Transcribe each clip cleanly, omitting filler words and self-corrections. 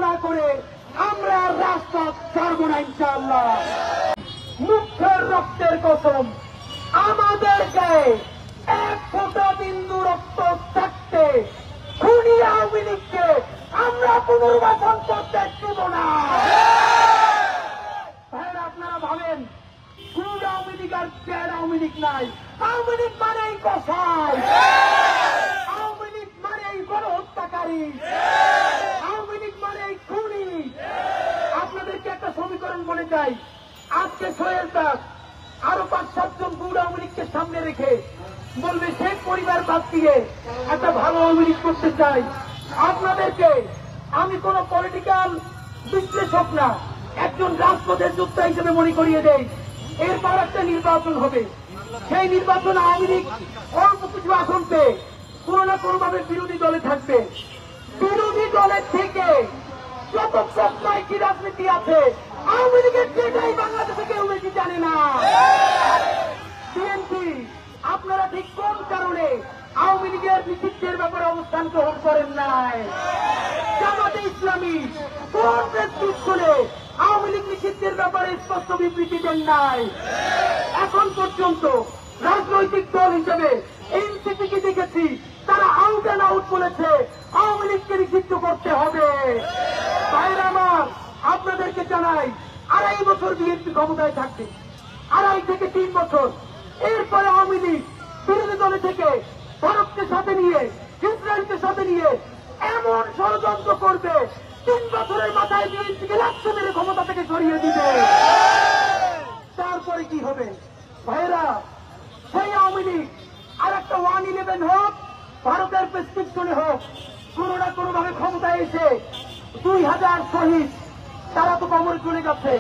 না করে আমরা রাজপথ ছাড়বো না ইনশাআল্লাহ। মুখের রক্তের কসম, আমাদের গায়ে এক ফোঁটা বিন্দু রক্ত থাকতে খুনি আওয়ামী লীগকে আমরা পুনর্বাসন করতে দেব না। ভাইরা, আপনারা ভাবেন গুড আওয়ামী লীগ আর ব্যাড আওয়ামী লীগ নাই। আওয়ামী লীগ মানেই কসাই, আওয়ামী লীগ মানেই গণহত্যাকারী, আওয়ামী লীগ মানেই খুনি। আপনাদেরকে একটা সমীকরণ বলে যাই, আজকে সোহেল দাস আরো 5-7 জন গুড আওয়ামী লীগকে সামনে রেখে বলবে শেখ পরিবার বাদ দিয়ে একটা ভালো আওয়ামী লীগ করতে চাই। আপনাদেরকে আমি কোন পলিটিক্যাল বিশ্লেষক না, একজন রাজপথের যোদ্ধা হিসেবে মনে করিয়ে দেই, এরপর একটা নির্বাচন হবে। সেই নির্বাচন আওয়ামী লীগ অল্প কিছু আসন পেয়ে কোনো না কোনোভাবে বিরোধী দলে থাকবে। বিরোধী দলের থেকে যত প্রশ্নয় কি রাজনীতি আছে আওয়ামী লীগের সেটাই বাংলাদেশে কেউ বেশি জানে না। বিএনপি আপনারা ঠিক কোন কারণে আওয়ামী লীগের নিষিদ্ধের ব্যাপারে অবস্থান গ্রহণ করেন নাই? জামাতে ইসলামী কোন প্রেসক্রিপ্ট খুলে আওয়ামী লীগ নিষিদ্ধের ব্যাপারে স্পষ্ট বিবৃতি দেন নাই? এখন পর্যন্ত রাজনৈতিক দল হিসেবে এনসিপিকে দেখেছি তারা আউট অ্যান্ড আউট বলেছে আওয়ামী লীগকে নিষিদ্ধ করতে হবে। ভাইরা আমার, আপনাদেরকে জানাই 2.5 বছর বিএনপি ক্ষমতায় থাকবে, 2.5 থেকে 3 বছর। এরপরে আওয়ামী লীগ বিরোধী দলে থেকে ভারতকে সাথে নিয়ে ইসরায়েলকে সাথে নিয়ে এমন ষড়যন্ত্র করবে 3 বছরের মাথায় বিএনপিকে লাথি মেরে ক্ষমতা থেকে সরিয়ে দিবে। তারপরে কি হবে? ভাইরা, সেই আওয়ামী লীগ আর একটা 111 হোক, ভারতের প্রেসক্রিপশনে হোক, কোনো না কোনো ভাবে ক্ষমতায় এসে 2000 শহীদ তারা তো কবরে চলে যাচ্ছে,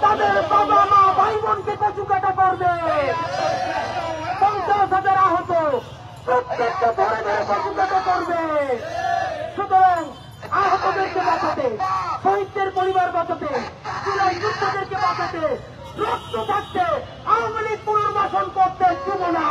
তাদের বাবা মা ভাই বোনকে কচু কাটা করবে। 50,000 আহত, প্রত্যেকটা ধরে ধরে কচু কাটা করবে। সুতরাং আহতদেরকে বাঁচাতে, শহীদদের পরিবার বাঁচাতে, জুলাই যোদ্ধাদেরকে বাঁচাতে, রক্ত থাকতে আওয়ামী লীগ পুনর্বাসন করতে দেব না।